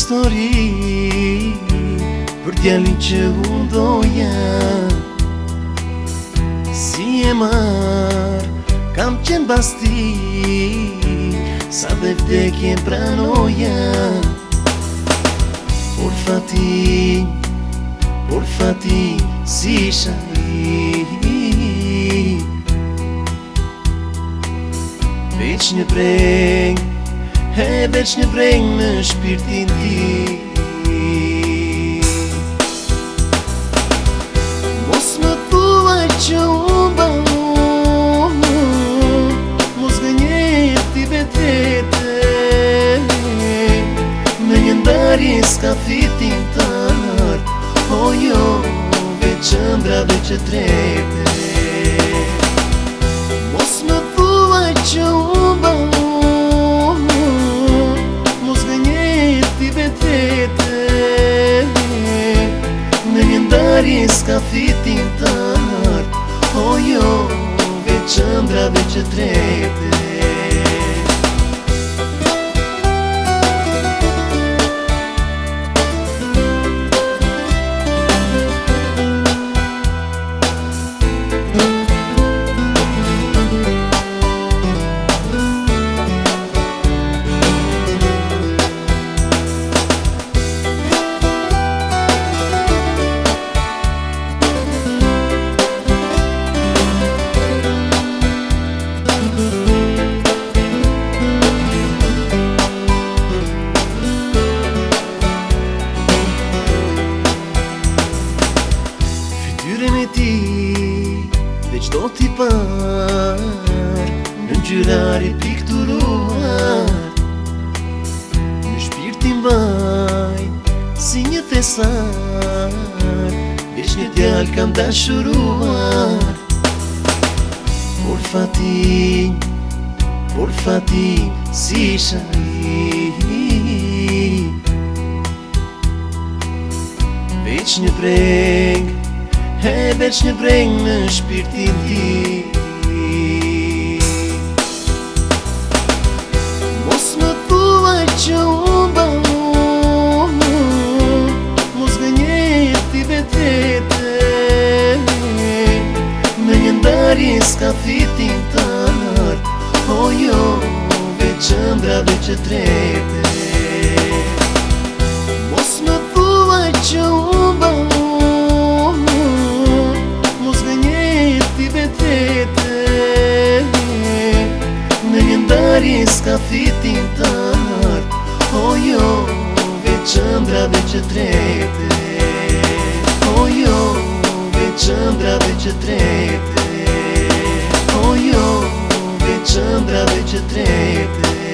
histori për djalin që hundoja. Si e marr, kam qenë basti, sa dhe vdekjen pranoja. Por fati, si shani, veç një breng, veç një breng në shpirtin ti. Mos më thuaj që unë bahu, mos gënje ti vetete, me një ndarje s'ka fitin tar, o jo, veç ëndra veç e drejte. Mos më thuaj që unë bahu, mos gënje ti vetete, me një ndarje s'ka fitin tar, o jo, veç ëndra veç e drejte. Fytyrën e ti, dhe qdo t'i par, në ngjyrar i pikturuar, në shpirtin vaj, si një thesar, veç një djal kam dashuruar. Por fati, si shani, veç një breng, veç një breng në shpirtin ti. Mos më thuaj që unë bahu, mos gënje ti vetete, me një ndarje s'ka fitin tar, o jo, veç ëndra veç e drejte. Mos më thuaj që unë bahu, me një ndarje s'ka fitin tar, o jo, veç ëndra veç e drejte. O jo, veç ëndra veç e drejte. O jo, veç ëndra veç e drejte.